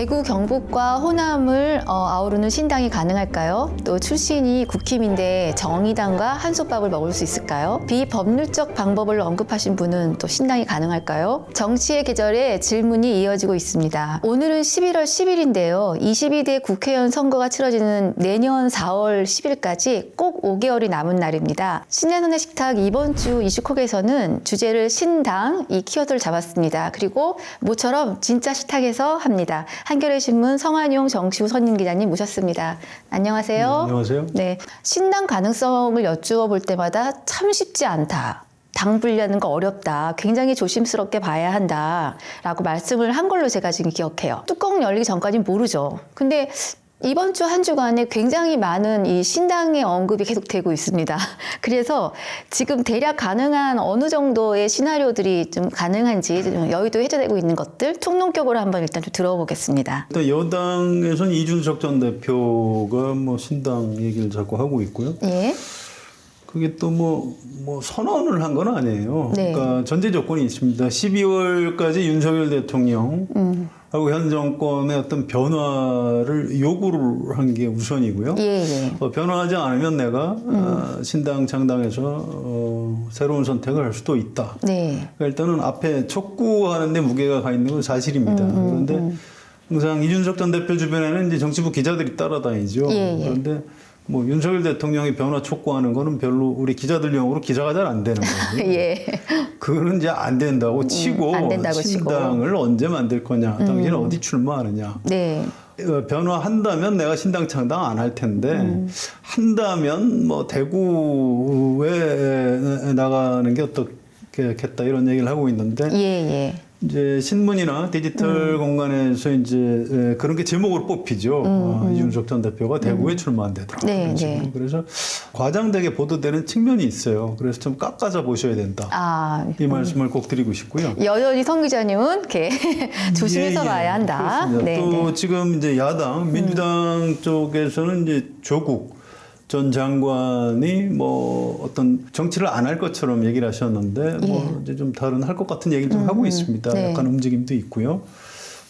대구 경북과 호남을 아우르는 신당이 가능할까요? 또 출신이 국힘인데 정의당과 한솥밥을 먹을 수 있을까요? 비법률적 방법을 언급하신 분은 또 신당이 가능할까요? 정치의 계절에 질문이 이어지고 있습니다. 오늘은 11월 10일인데요. 22대 국회의원 선거가 치러지는 내년 4월 10일까지 꼭 5개월이 남은 날입니다. 신년의 식탁 이번 주 이슈콕에서는 주제를 신당 이 키워드를 잡았습니다. 그리고 모처럼 진짜 식탁에서 합니다. 한겨레 신문 성한용 정치부 선임 기자님 모셨습니다. 안녕하세요. 안녕하세요. 네, 신당 가능성을 여쭈어 볼 때마다 참 쉽지 않다. 당 분리하는 거 어렵다. 굉장히 조심스럽게 봐야 한다. 라고 말씀을 한 걸로 제가 지금 기억해요. 뚜껑 열리기 전까지는 모르죠. 근데 이번 주 한 주간에 굉장히 많은 이 신당의 언급이 계속되고 있습니다. 그래서 지금 대략 가능한 어느 정도의 시나리오들이 좀 가능한지 좀 여의도 해제되고 있는 것들 총론격으로 한번 일단 좀 들어보겠습니다. 일단 여당에서는 이준석 전 대표가 뭐 신당 얘기를 자꾸 하고 있고요. 예. 그게 또 뭐 선언을 한 건 아니에요. 네. 그러니까 전제 조건이 있습니다. 12월까지 윤석열 대통령 하고 현 정권의 어떤 변화를 요구를 한 게 우선이고요. 예. 변화하지 않으면 내가 신당 창당해서 새로운 선택을 할 수도 있다. 네. 그러니까 일단은 앞에 촉구하는 데 무게가 가 있는 건 사실입니다. 그런데 항상 이준석 전 대표 주변에는 이제 정치부 기자들이 따라다니죠. 예. 그런데 뭐 윤석열 대통령이 변화 촉구하는 거는 별로 우리 기자들용으로 기사가 잘 안 되는 거예요. 예. 그거는 이제 안 된다고 치고 안 된다고 신당을 언제 만들 거냐, 당신은 어디 출마하느냐. 네. 변화한다면 내가 신당 창당 안 할 텐데 한다면 뭐 대구에 나가는 게 어떻겠다 이런 얘기를 하고 있는데 예. 이제 신문이나 디지털 공간에서 이제 그런 게 제목으로 뽑히죠. 이준석 전 대표가 대구에 출마한다더라. 네. 그래서 과장되게 보도되는 측면이 있어요. 그래서 좀 깎아서 보셔야 된다. 이 말씀을 꼭 드리고 싶고요. 여전히 성 기자님은 이렇게 조심해서 봐야 한다. 네. 또 지금 이제 야당 민주당 쪽에서는 이제 조국 전 장관이 뭐 어떤 정치를 안 할 것처럼 얘기를 하셨는데 뭐 이제 좀 다른 할 것 같은 얘기를 좀 하고 있습니다. 네. 약간 움직임도 있고요.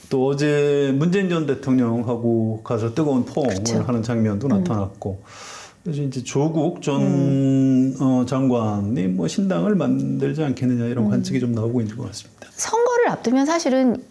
또 어제 문재인 전 대통령하고 가서 뜨거운 포옹을 하는 장면도 나타났고 그래서 이제 조국 전 장관이 뭐 신당을 만들지 않겠느냐 이런 관측이 좀 나오고 있는 것 같습니다. 선거를 앞두면 사실은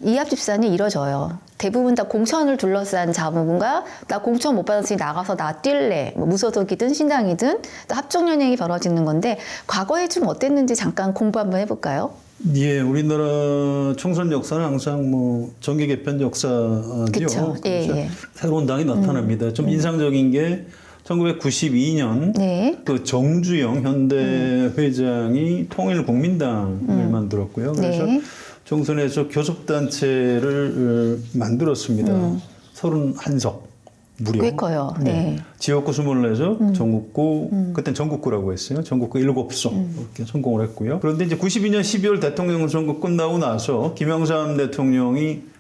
이합 집산이 이뤄져요. 대부분 다 공천을 둘러싼 자문과 나 공천 못 받았으니 나가서 나 뛸래. 뭐 무소속이든 신당이든 또 합종 연행이 벌어지는 건데 과거에 좀 어땠는지 잠깐 공부 한번 해볼까요? 예, 우리나라 총선 역사는 항상 뭐 정계 개편 역사죠. 그렇죠. 예. 새로운 당이 나타납니다. 좀 인상적인 게 1992년 그 정주영 현대 회장이 통일국민당을 만들었고요. 그래서 총선에서 교섭단체를 만들었습니다. 31석 무려. 꽤 커요. 네. 지역구 24석, 전국구, 그땐 전국구라고 했어요. 전국구 7석 이렇게 성공을 했고요. 그런데 이제 92년 12월 대통령 선거 끝나고 나서 김영삼 대통령이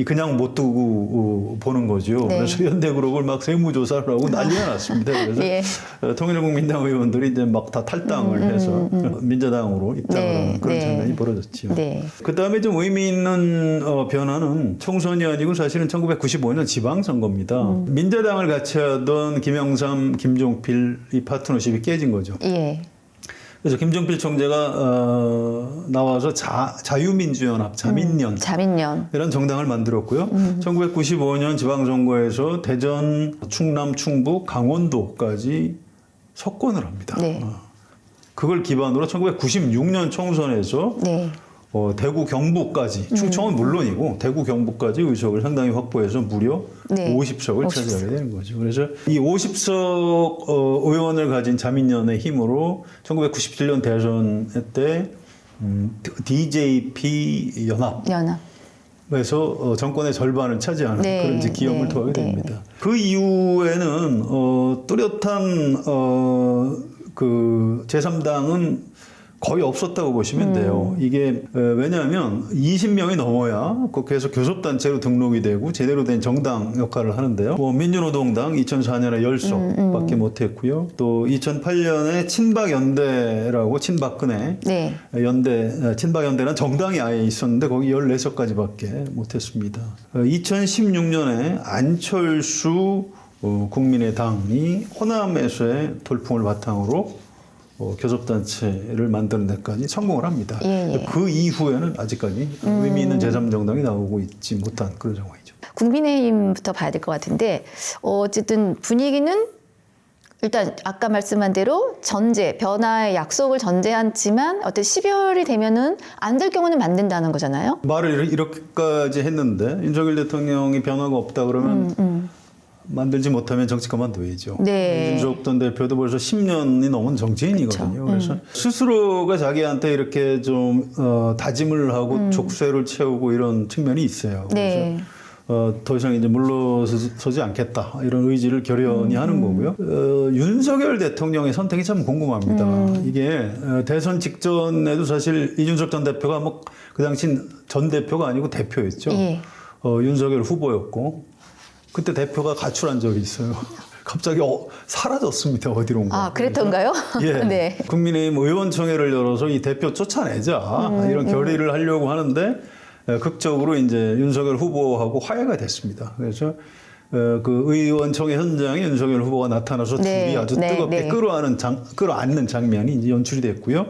그냥 못 두고 보는 거죠. 그래서 현대그룹을 막 세무조사를 하고 난리가 났습니다. 그래서 통일국민당 의원들이 이제 막 다 탈당을 해서 민자당으로 입당을 하는 그런 장면이 벌어졌죠. 그 다음에 좀 의미 있는 변화는 총선이 아니고 사실은 1995년 지방선거입니다. 민자당을 같이 하던 김영삼, 김종필 이 파트너십이 깨진 거죠. 그래서 김종필 총재가 나와서 자유민주연합, 자민련 이런 정당을 만들었고요. 1995년 지방선거에서 대전, 충남, 충북, 강원도까지 석권을 합니다. 그걸 기반으로 1996년 총선에서 대구 경북까지, 충청은 물론이고 대구 경북까지 의석을 상당히 확보해서 무려 50석을 차지하게 되는 거죠. 그래서 이 50석 의원을 가진 자민련의 힘으로 1997년 대선 때 DJP 연합에서 정권의 절반을 차지하는 그런 이제 기염을 토하게 됩니다. 그 이후에는 뚜렷한 그 제3당은 거의 없었다고 보시면 돼요. 이게 왜냐하면 20명이 넘어야 국회에서 교섭단체로 등록이 되고 제대로 된 정당 역할을 하는데요. 뭐 민주노동당 2004년에 10석밖에 못했고요. 또 2008년에 친박연대라고 친박근혜 네. 연대, 친박연대는 정당이 아예 있었는데 거기 14석까지밖에 못했습니다. 2016년에 안철수 국민의당이 호남에서의 돌풍을 바탕으로 교섭단체를 만드는 데까지 성공을 합니다. 예. 그 이후에는 아직까지 의미 있는 제3정당이 나오고 있지 못한 그런 상황이죠. 국민의힘부터 봐야 될 것 같은데 어쨌든 분위기는 일단 아까 말씀한 대로 전제, 변화의 약속을 전제했지만 어떤 12월이 되면은 안 될 경우는 만든다는 거잖아요. 말을 이렇게까지 했는데 윤석열 대통령이 변화가 없다 그러면 만들지 못하면 정치 그만둬야죠. 네. 이준석 전 대표도 벌써 10년이 넘은 정치인이거든요. 그래서 스스로가 자기한테 이렇게 좀 다짐을 하고 족쇄를 채우고 이런 측면이 있어요. 네. 그래서 더 이상 이제 물러서지 않겠다 이런 의지를 결연히 하는 거고요. 윤석열 대통령의 선택이 참 궁금합니다. 이게 대선 직전에도 사실 이준석 전 대표가 뭐 그 당시 전 대표가 아니고 대표였죠. 예. 윤석열 후보였고 그때 대표가 가출한 적이 있어요. 갑자기 사라졌습니다. 어디론가. 아, 그랬던가요? 예. 네. 국민의힘 의원총회를 열어서 이 대표 쫓아내자 이런 결의를 하려고 하는데 극적으로 이제 윤석열 후보하고 화해가 됐습니다. 그래서 그 의원총회 현장에 윤석열 후보가 나타나서 네. 둘이 아주 네. 뜨겁게 네. 끌어안는 장면이 이제 연출이 됐고요.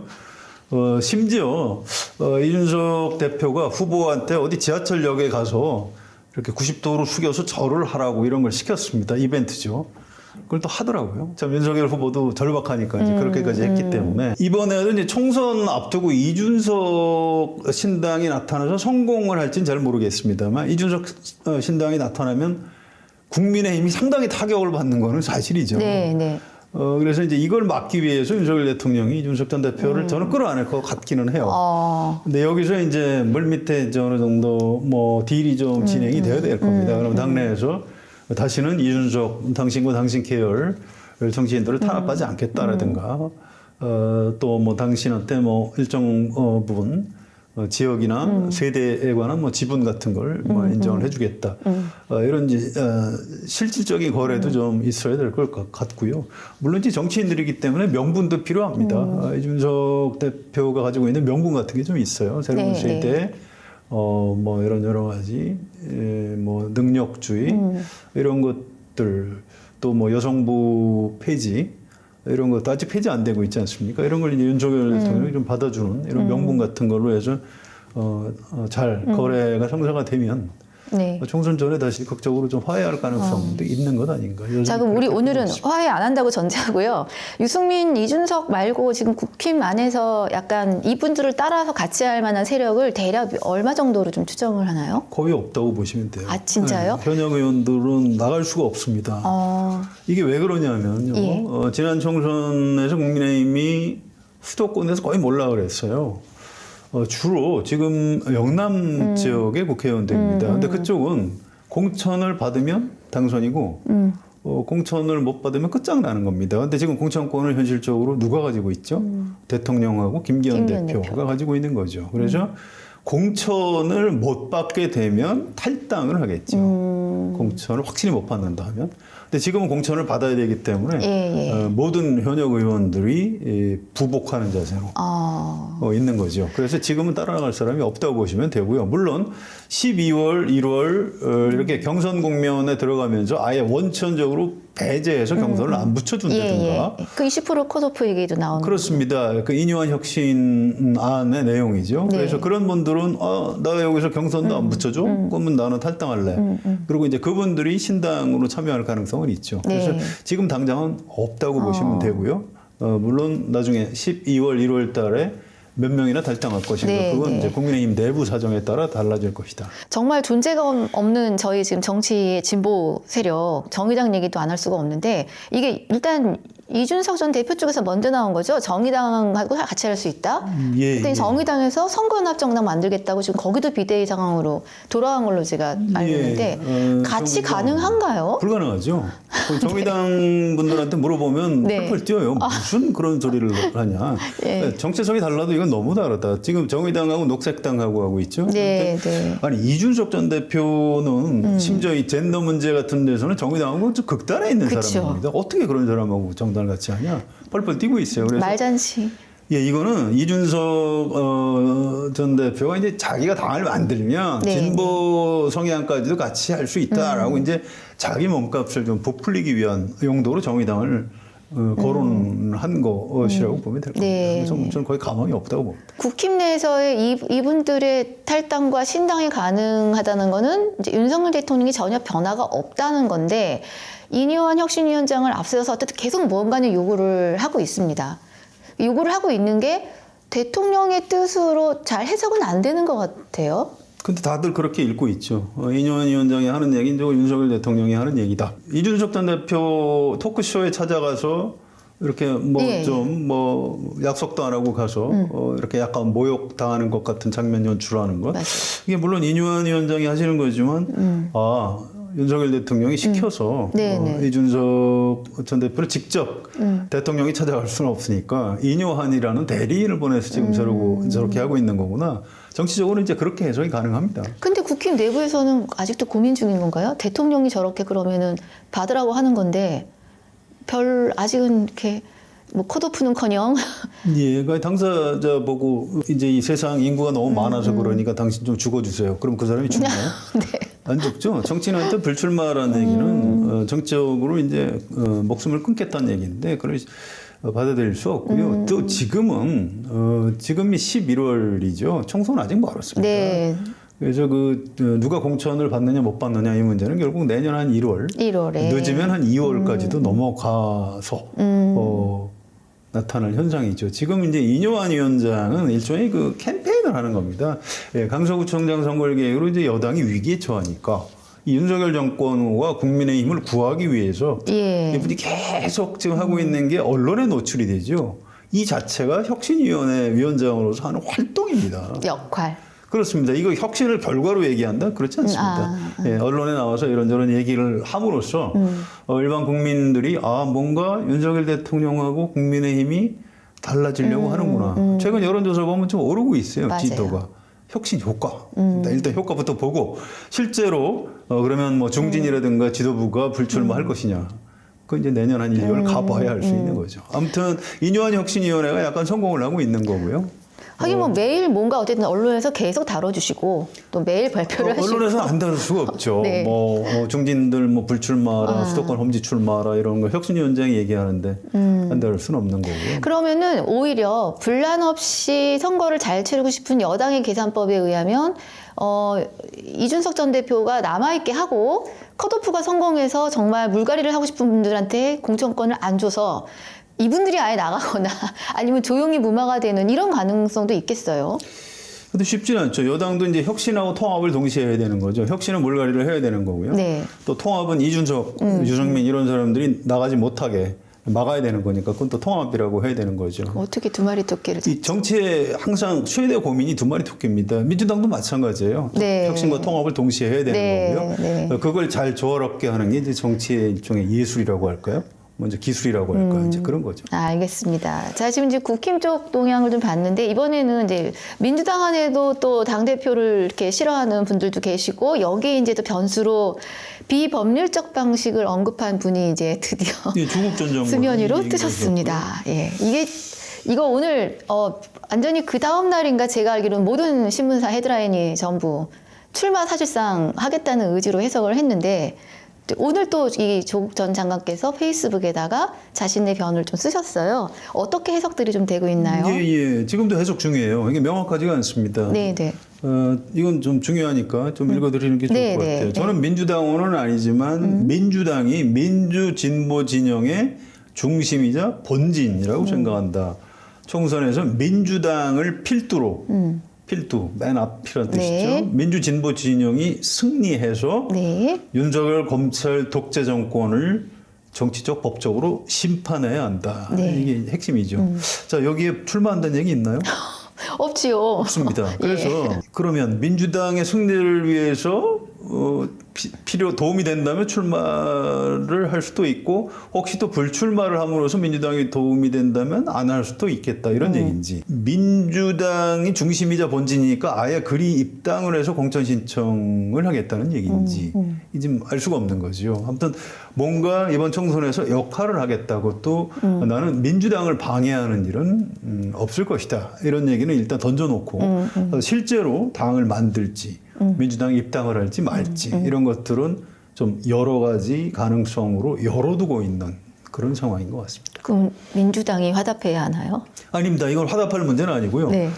심지어 이준석 대표가 후보한테 어디 지하철역에 가서 이렇게 90도로 숙여서 절을 하라고 이런 걸 시켰습니다. 이벤트죠. 그걸 또 하더라고요. 참 윤석열 후보도 절박하니까 이제 그렇게까지 했기 때문에 이번에도 이제 총선 앞두고 이준석 신당이 나타나서 성공을 할지는 잘 모르겠습니다만 이준석 신당이 나타나면 국민의힘이 상당히 타격을 받는 거는 사실이죠. 네, 네. 그래서 이제 이걸 막기 위해서 윤석열 대통령이 이준석 전 대표를 저는 끌어안을 것 같기는 해요. 근데 여기서 이제 물밑에 이제 어느 정도 뭐 딜이 좀 진행이 되어야 될 겁니다. 그럼 당내에서 다시는 이준석 당신과 당신 계열 정치인들을 탄압하지 않겠다라든가 또 뭐 당신한테 뭐 일정 부분 지역이나 세대에 관한 뭐 지분 같은 걸 뭐 인정을 해주겠다. 이런 실질적인 거래도 좀 있어야 될 것 같고요. 물론 이제 정치인들이기 때문에 명분도 필요합니다. 이준석 대표가 가지고 있는 명분 같은 게 좀 있어요. 새로운 네, 세대에 네. 뭐 이런 여러 가지 뭐 능력주의 이런 것들 또 뭐 여성부 폐지 이런 것도 아직 폐지 안 되고 있지 않습니까? 이런 걸 이제 윤석열 대통령이 좀 받아주는 이런 명분 같은 걸로 해서 잘 거래가 성사가 되면 네. 총선 전에 다시 극적으로 좀 화해할 가능성도 있는 것 아닌가. 자, 그럼 우리 오늘은 화해 안 한다고 전제하고요. 유승민, 이준석 말고 지금 국힘 안에서 약간 이분들을 따라서 같이 할 만한 세력을 대략 얼마 정도로 좀 추정을 하나요? 거의 없다고 보시면 돼요. 아, 진짜요? 네, 현역 의원들은 나갈 수가 없습니다. 이게 왜 그러냐면요. 예. 지난 총선에서 국민의힘이 수도권에서 거의 몰라 그랬어요. 주로 지금 영남 지역의 국회의원들입니다. 근데 그쪽은 공천을 받으면 당선이고 공천을 못 받으면 끝장나는 겁니다. 근데 지금 공천권을 현실적으로 누가 가지고 있죠? 대통령하고 김기현 대표가 가지고 있는 거죠. 그래서 공천을 못 받게 되면 탈당을 하겠죠. 공천을 확실히 못 받는다 하면. 근데 지금은 공천을 받아야 되기 때문에 모든 현역 의원들이 부복하는 자세로 있는 거죠. 그래서 지금은 따라나갈 사람이 없다고 보시면 되고요. 물론 12월, 1월 이렇게 경선 국면에 들어가면서 아예 원천적으로 배제해서 경선을 안 붙여준다든가. 그 20% 컷오프 얘기도 나오는. 그렇습니다. 그 인유한 혁신 안의 내용이죠. 네. 그래서 그런 분들은 나 여기서 경선도 안 붙여줘? 그러면 나는 탈당할래. 그리고 이제 그분들이 신당으로 참여할 가능성은 있죠. 그래서 네. 지금 당장은 없다고 보시면 되고요. 물론 나중에 12월, 1월 달에 몇 명이나 탈당할 것인가. 네, 그건 네. 이제 국민의힘 내부 사정에 따라 달라질 것이다. 정말 존재감 없는 저희 지금 정치의 진보 세력, 정의당 얘기도 안 할 수가 없는데 이게 일단 이준석 전 대표 쪽에서 먼저 나온 거죠. 정의당하고 같이 할 수 있다. 예, 그때 예. 정의당에서 선거연합정당 만들겠다고 지금 거기도 비대위 상황으로 돌아간 걸로 제가 알고 있는데 같이 가능한가요? 불가능하죠. 그 정의당 분들한테 물어보면 네. 펄펄 뛰어요. 무슨 그런 소리를 하냐. 예. 정체성이 달라도 이건 너무 다르다. 지금 정의당하고 녹색당하고 하고 있죠. 네, 그런데 네. 아니 이준석 전 대표는 심지어 이 젠더 문제 같은 데서는 정의당하고 좀 극단에 있는 그쵸. 사람입니다. 어떻게 그런 사람하고 정당을 같이 하냐. 펄펄 뛰고 있어요. 그래서 말잔치. 예, 이거는 이준석 전 대표가 이제 자기가 당을 만들면 네. 진보 성향까지도 같이 할 수 있다라고 이제 자기 몸값을 좀 부풀리기 위한 용도로 정의당을 거론한 것이라고 보면 될 겁니다. 네. 그래서 저는 거의 가망이 없다고 봅니다. 국힘 내에서의 이분들의 탈당과 신당이 가능하다는 거는 이제 윤석열 대통령이 전혀 변화가 없다는 건데 이뇨한 혁신위원장을 앞세워서 어쨌든 계속 무언가는 요구를 하고 있습니다. 요구를 하고 있는 게 대통령의 뜻으로 잘 해석은 안 되는 것 같아요. 근데 다들 그렇게 읽고 있죠. 이뇨한 위원장이 하는 얘기는 저 윤석열 대통령이 하는 얘기다. 이준석 전 대표 토크쇼에 찾아가서 이렇게 뭐 예. 좀 뭐 약속도 안 하고 가서 이렇게 약간 모욕 당하는 것 같은 장면 연출하는 것. 맞아요. 이게 물론 이뇨한 위원장이 하시는 거지만 윤석열 대통령이 시켜서 네, 네. 이준석 전 대표를 직접 대통령이 찾아갈 수는 없으니까 이뇨한이라는 대리인을 보내서 지금 저렇게 하고 있는 거구나. 정치적으로 이제 그렇게 해석이 가능합니다. 근데 국힘 내부에서는 아직도 고민 중인 건가요? 대통령이 저렇게 그러면은 받으라고 하는 건데 아직은 이렇게 뭐 컷오프는커녕 예, 그러니까 당사자 보고 이제 이 세상 인구가 너무 많아서 그러니까 당신 좀 죽어주세요. 그럼 그 사람이 죽나요? 네. 안 죽죠. 정치인한테 불출마라는 얘기는 정치적으로 이제 목숨을 끊겠다는 얘기인데 그걸 받아들일 수 없고요. 또 지금이 11월이죠. 총선 아직 멀었습니다. 네. 그래서 누가 공천을 받느냐 못 받느냐 이 문제는 결국 내년 한 1월에 늦으면 한 2월까지도 넘어가서 나타날 현상이죠. 지금 이제 이뇨한 위원장은 일종의 그 캠페인을 하는 겁니다. 예, 강서구청장 선거를 계획으로 이제 여당이 위기에 처하니까 이 윤석열 정권과 국민의힘을 구하기 위해서 예. 이분이 계속 지금 하고 있는 게 언론에 노출이 되죠. 이 자체가 혁신위원회 위원장으로서 하는 활동입니다. 역할. 그렇습니다. 이거 혁신을 결과로 얘기한다? 그렇지 않습니다. 예, 언론에 나와서 이런저런 얘기를 함으로써 일반 국민들이 뭔가 윤석열 대통령하고 국민의힘이 달라지려고 하는구나. 최근 여론조사 보면 좀 오르고 있어요. 맞아요. 지지도가. 혁신 효과. 일단 효과부터 보고 실제로 그러면 뭐 중진이라든가 지도부가 불출마할 것이냐. 그 이제 내년 한 1월 가봐야 할 수 있는 거죠. 아무튼 이뇨한 혁신위원회가 약간 성공을 하고 있는 거고요. 하긴 뭐 매일 뭔가 어쨌든 언론에서 계속 다뤄주시고 또 매일 발표를 하시고 언론에서 안 다룰 수가 없죠. 네. 중진들 뭐 불출마라 수도권 험지 출마라 이런 거 혁신위원장이 얘기하는데 안 다룰 수는 없는 거고요. 그러면은 오히려 분란 없이 선거를 잘 치르고 싶은 여당의 계산법에 의하면 이준석 전 대표가 남아있게 하고 컷오프가 성공해서 정말 물갈이를 하고 싶은 분들한테 공천권을 안 줘서 이분들이 아예 나가거나 아니면 조용히 무마가 되는 이런 가능성도 있겠어요. 근데 쉽지는 않죠. 여당도 이제 혁신하고 통합을 동시에 해야 되는 거죠. 혁신은 물갈이를 해야 되는 거고요. 네. 또 통합은 이준석, 유승민 이런 사람들이 나가지 못하게 막아야 되는 거니까 그건 또 통합이라고 해야 되는 거죠. 어떻게 두 마리 토끼를 이 정치의 항상 최대 고민이 두 마리 토끼입니다. 민주당도 마찬가지예요. 네. 혁신과 통합을 동시에 해야 되는 네, 거고요. 네. 그걸 잘 조화롭게 하는 게 이제 정치의 일종의 예술이라고 할까요? 먼저 기술이라고 할까요? 이제 그런 거죠. 알겠습니다. 자, 지금 이제 국힘 쪽 동향을 좀 봤는데 이번에는 이제 민주당 안에도 또 당대표를 이렇게 싫어하는 분들도 계시고 여기에 이제 또 변수로 비법률적 방식을 언급한 분이 이제 드디어 예, 조국 전 장관 수면 위로 얘기가 뜨셨습니다. 예. 이거 오늘 완전히 그 다음 날인가 제가 알기로는 모든 신문사 헤드라인이 전부 출마 사실상 하겠다는 의지로 해석을 했는데 오늘 또 이 조국 전 장관께서 페이스북에다가 자신의 변을 좀 쓰셨어요. 어떻게 해석들이 좀 되고 있나요? 예. 지금도 해석 중이에요. 이게 명확하지가 않습니다. 네. 이건 좀 중요하니까 좀 읽어드리는 게 좋을 네, 것 네, 같아요. 네. 저는 민주당원은 아니지만 민주당이 민주진보 진영의 중심이자 본진이라고 생각한다. 총선에서 민주당을 필두로 필두, 맨 앞이라는 네. 뜻이죠. 민주진보 진영이 승리해서 네. 윤석열 검찰 독재 정권을 정치적 법적으로 심판해야 한다. 네. 이게 핵심이죠. 자, 여기에 출마한다는 얘기 있나요? 없지요. 없습니다. 예. 그래서 그러면 민주당의 승리를 위해서 도움이 된다면 출마를 할 수도 있고 혹시 또 불출마를 함으로써 민주당이 도움이 된다면 안 할 수도 있겠다 이런 얘기인지 민주당이 중심이자 본진이니까 아예 그리 입당을 해서 공천 신청을 하겠다는 얘기인지 지금 알 수가 없는 거죠. 아무튼 뭔가 이번 총선에서 역할을 하겠다고 또 나는 민주당을 방해하는 일은 없을 것이다 이런 얘기는 일단 던져놓고 실제로 당을 만들지 민주당이 입당을 할지 말지 이런 것들은 좀 여러 가지 가능성으로 열어두고 있는 그런 상황인 것 같습니다. 그럼 민주당이 화답해야 하나요? 아닙니다. 이건 화답할 문제는 아니고요. 네.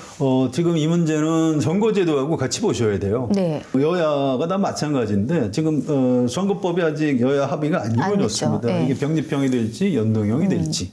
지금 이 문제는 선거제도하고 같이 보셔야 돼요. 네. 여야가 다 마찬가지인데 지금 선거법이 아직 여야 합의가 안 이루어졌습니다. 네. 이게 병립형이 될지 연동형이 될지.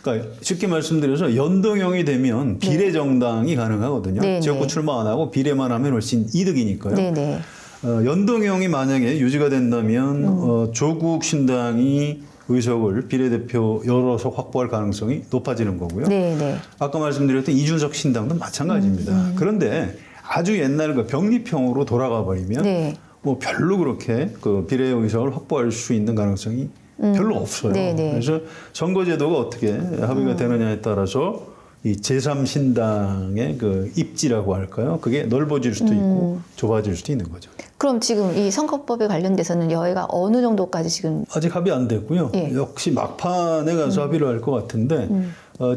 그러니까 쉽게 말씀드려서 연동형이 되면 비례정당이 가능하거든요. 네, 지역구 네. 출마 안 하고 비례만 하면 훨씬 이득이니까요. 네네. 연동형이 만약에 유지가 된다면 조국 신당이 의석을 비례대표 여러 석 확보할 가능성이 높아지는 거고요. 네네. 아까 말씀드렸던 이준석 신당도 마찬가지입니다. 그런데 아주 옛날 그 병립형으로 돌아가 버리면 네. 뭐 별로 그렇게 그 비례 의석을 확보할 수 있는 가능성이 별로 없어요. 네네. 그래서 선거제도가 어떻게 합의가 되느냐에 따라서 이 제3신당의 그 입지라고 할까요? 그게 넓어질 수도 있고 좁아질 수도 있는 거죠. 그럼 지금 이 선거법에 관련돼서는 여야가 어느 정도까지 지금 아직 합의 안 됐고요. 예. 역시 막판에 가서 합의를 할 것 같은데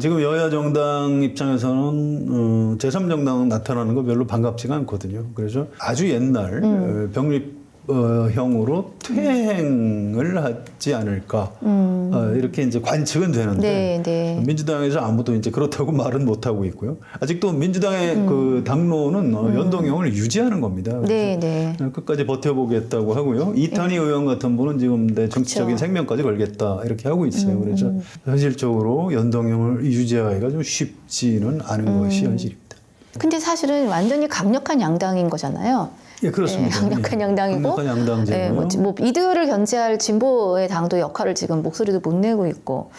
지금 여야 정당 입장에서는 제3정당 나타나는 거 별로 반갑지가 않거든요. 그래서 아주 옛날 병립형으로 퇴행을 하지 않을까 이렇게 이제 관측은 되는데 네, 네. 민주당에서 아무도 이제 그렇다고 말은 못 하고 있고요. 아직도 민주당의 그 당론은 연동형을 유지하는 겁니다. 그래서 네, 네. 끝까지 버텨보겠다고 하고요. 이탄희 의원 같은 분은 지금 내 정치적인 그쵸. 생명까지 걸겠다 이렇게 하고 있어요. 그래서 현실적으로 연동형을 유지하기가 좀 쉽지는 않은 것이 현실입니다. 근데 사실은 완전히 강력한 양당인 거잖아요. 예, 그렇습니다. 네, 강력한 예. 양당이고, 강력한 양당제고요. 뭐 이들을 견제할 진보의 당도 역할을 지금 목소리도 못 내고 있고,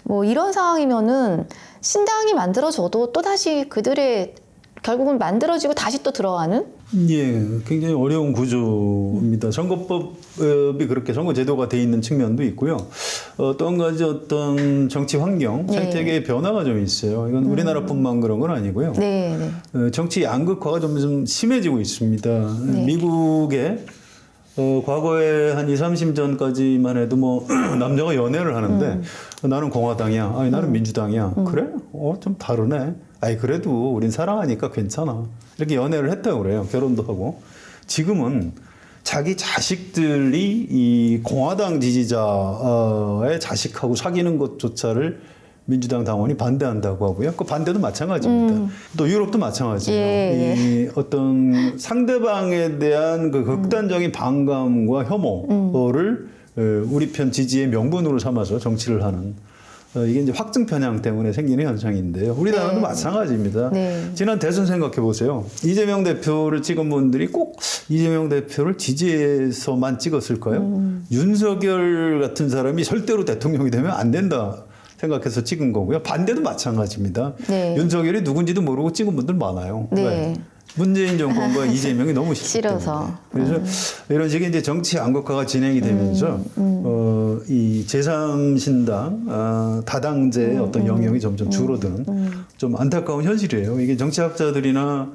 뭐 이런 상황이면은 신당이 만들어져도 또 다시 그들의 결국은 만들어지고 다시 또 들어가는. 예, 굉장히 어려운 구조입니다. 선거법이 그렇게 선거제도가 돼 있는 측면도 있고요. 또 한 가지 어떤 정치 환경, 네. 생태계의 변화가 좀 있어요. 이건 우리나라뿐만 그런 건 아니고요. 네, 네. 정치 양극화가 점점 심해지고 있습니다. 네. 미국에 과거에 한 20, 30년 전까지만 해도 뭐 남녀가 연애를 하는데 나는 공화당이야. 아니 나는 민주당이야. 그래? 좀 다르네. 아니 그래도 우린 사랑하니까 괜찮아. 이렇게 연애를 했다고 그래요. 결혼도 하고. 지금은 자기 자식들이 이 공화당 지지자의 자식하고 사귀는 것조차를 민주당 당원이 반대한다고 하고요. 그 반대도 마찬가지입니다. 또 유럽도 마찬가지예요. 예, 이 어떤 상대방에 대한 그 극단적인 반감과 혐오를 우리 편 지지의 명분으로 삼아서 정치를 하는 이게 이제 확증 편향 때문에 생기는 현상인데요. 우리나라도 네. 마찬가지입니다. 네. 지난 대선 생각해 보세요. 이재명 대표를 찍은 분들이 꼭 이재명 대표를 지지해서만 찍었을까요? 윤석열 같은 사람이 절대로 대통령이 되면 안 된다 생각해서 찍은 거고요. 반대도 마찬가지입니다. 네. 윤석열이 누군지도 모르고 찍은 분들 많아요. 네. 왜? 문재인 정권과 이재명이 너무 싫어서. 때문에. 그래서 이런 식의 이제 정치 양극화가 진행이 되면서 이 제3신당 다당제의 어떤 영역이 점점 줄어드는 좀 안타까운 현실이에요. 이게 정치학자들이나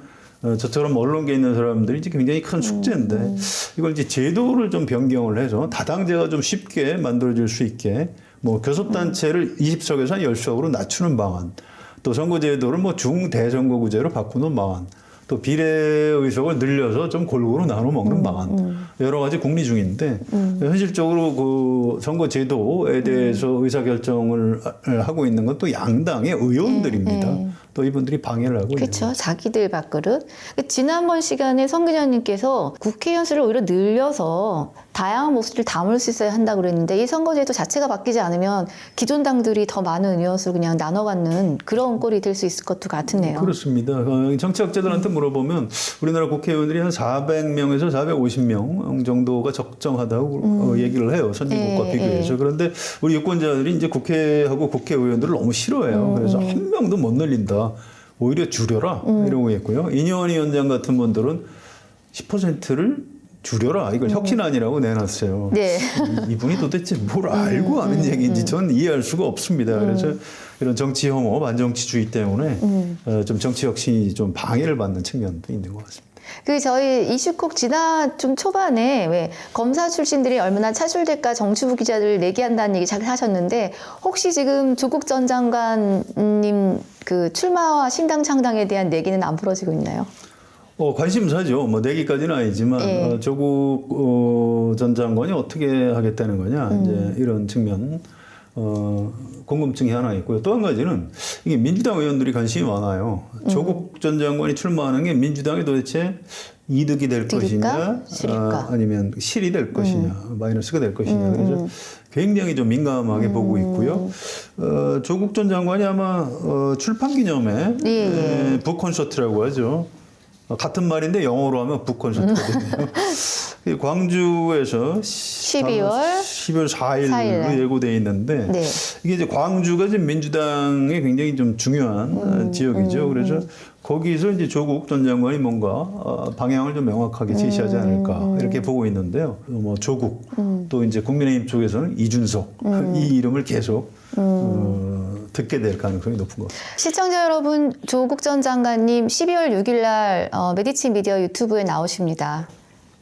저처럼 언론계에 있는 사람들이 이제 굉장히 큰 숙제인데 이걸 이제 제도를 좀 변경을 해서 다당제가 좀 쉽게 만들어질 수 있게 뭐 교섭단체를 20석에서 한 10석으로 낮추는 방안, 또 선거제도를 뭐 중대선거구제로 바꾸는 방안, 또 비례의석을 늘려서 좀 골고루 나눠 먹는 방안, 여러 가지 궁리 중인데 현실적으로 그 선거제도에 대해서 의사결정을 하고 있는 건 또 양당의 의원들입니다. 또 이분들이 방해를 하고 있는 그렇죠. 자기들 밥그릇. 지난번 시간에 성 기자님께서 국회 연수를 오히려 늘려서 다양한 목소리를 담을 수 있어야 한다고 그랬는데 이 선거제도 자체가 바뀌지 않으면 기존 당들이 더 많은 의원수를 그냥 나눠 갖는 그런 꼴이 될 수 있을 것도 같으네요. 그렇습니다. 정치학자들한테 물어보면 우리나라 국회의원들이 한 400명에서 450명 정도가 적정하다고 얘기를 해요. 선진국과 비교해서. 그런데 우리 유권자들이 이제 국회하고 국회의원들을 너무 싫어해요. 그래서 한 명도 못 늘린다. 오히려 줄여라 이러고 있고요. 이뇨한 위원장 같은 분들은 10%를 줄여라. 이걸 혁신안이라고 내놨어요. 네. 이분이 도대체 뭘 알고 하는 얘기인지 저는 이해할 수가 없습니다. 그래서 이런 정치 혐오, 반정치주의 때문에 좀 정치 혁신이 좀 방해를 받는 측면도 있는 것 같습니다. 그 저희 이슈콕 지난 좀 초반에 왜 검사 출신들이 얼마나 차출될까 정치부 기자들 내기한다는 얘기 잘 하셨는데 혹시 지금 조국 전 장관님 그 출마와 신당 창당에 대한 내기는 안 풀어지고 있나요? 관심사죠. 뭐 내기까지는 아니지만 조국 전 장관이 어떻게 하겠다는 거냐 이제 이런 측면 궁금증이 하나 있고요. 또 한 가지는 이게 민주당 의원들이 관심이 많아요. 조국 전 장관이 출마하는 게 민주당이 도대체 이득이 될 것이냐, 아니면 실이 될 것이냐, 마이너스가 될 것이냐. 그래서 굉장히 좀 민감하게 보고 있고요. 조국 전 장관이 아마 출판 기념회 북콘서트라고 하죠. 같은 말인데 영어로 하면 북콘서트가 되네요. 광주에서 12월 4일로 예고되어 있는데 이게 이제 광주가 지금 민주당의 굉장히 좀 중요한 지역이죠. 그래서 거기서 이제 조국 전 장관이 뭔가 방향을 좀 명확하게 제시하지 않을까 이렇게 보고 있는데요. 뭐 조국 또 이제 국민의힘 쪽에서는 이준석 이 이름을 계속 듣게 될 가능성이 높은 것 같습니다. 시청자 여러분, 조국 전 장관님 12월 6일 날 메디치 미디어 유튜브에 나오십니다.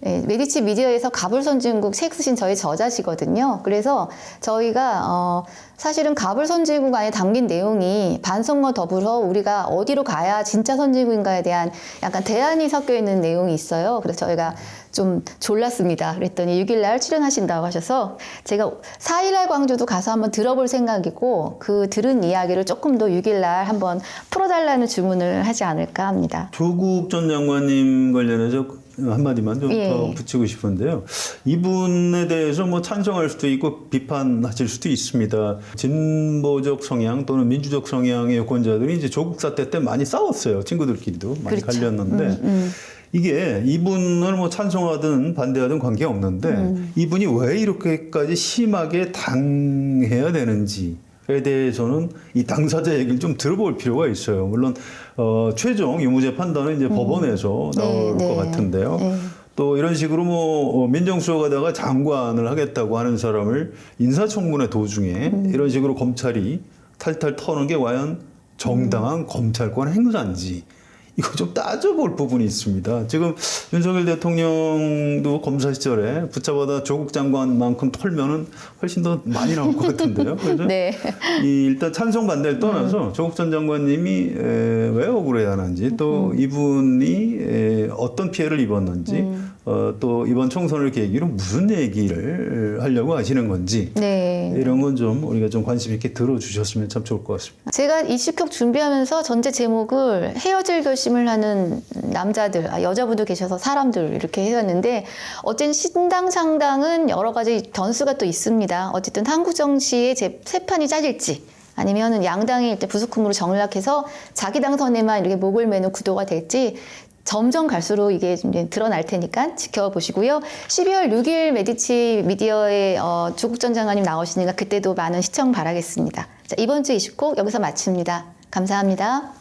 메디치 미디어에서 가불선진국 책 쓰신 저희 저자시거든요. 그래서 저희가 사실은 가불선진국 안에 담긴 내용이 반성과 더불어 우리가 어디로 가야 진짜 선진국인가에 대한 약간 대안이 섞여 있는 내용이 있어요. 그래서 저희가 좀 졸랐습니다. 그랬더니 6일날 출연하신다고 하셔서 제가 4일날 광주도 가서 한번 들어볼 생각이고 그 들은 이야기를 조금 더 6일날 한번 풀어달라는 주문을 하지 않을까 합니다. 조국 전 장관님 관련해서 한마디만 좀 더 붙이고 싶은데요. 이분에 대해서 뭐 찬성할 수도 있고 비판하실 수도 있습니다. 진보적 성향 또는 민주적 성향의 유권자들이 이제 조국 사태 때 많이 싸웠어요. 친구들끼리도 많이 갈렸는데 이게 이분을 뭐 찬성하든 반대하든 관계없는데 이분이 왜 이렇게까지 심하게 당해야 되는지 에 대해서는 이 당사자 얘기를 좀 들어볼 필요가 있어요. 물론 최종 유무죄 판단은 이제 법원에서 나올 것 같은데요. 또 이런 식으로 뭐 민정수석하다가 장관을 하겠다고 하는 사람을 인사청문회 도중에 이런 식으로 검찰이 탈탈 터는 게 과연 정당한 검찰권 행사인지 이거 좀 따져볼 부분이 있습니다. 지금 윤석열 대통령도 검사 시절에 붙잡아다 조국 장관만큼 털면은 훨씬 더 많이 나올 것 같은데요. 그래서 일단 찬성 반대를 떠나서 조국 전 장관님이 왜 억울해야 하는지 또 이분이 어떤 피해를 입었는지 또 이번 총선을 계기로 무슨 얘기를 하려고 하시는 건지 이런 건 좀 우리가 좀 관심 있게 들어주셨으면 참 좋을 것 같습니다. 제가 이슈콕 준비하면서 전체 제목을 헤어질 결심을 하는 남자들, 여자분도 계셔서 사람들 이렇게 해왔는데 어쨌든 신당 창당은 여러 가지 변수가 또 있습니다. 어쨌든 한국 정치의 새 판이 짜질지 아니면 양당이 일단 부수금으로 정락해서 자기 당선에만 이렇게 목을 매는 구도가 될지 점점 갈수록 이게 이제 드러날 테니까 지켜보시고요. 12월 6일 메디치 미디어에 조국 전 장관님 나오시니까 그때도 많은 시청 바라겠습니다. 자, 이번 주 이슈콕 여기서 마칩니다. 감사합니다.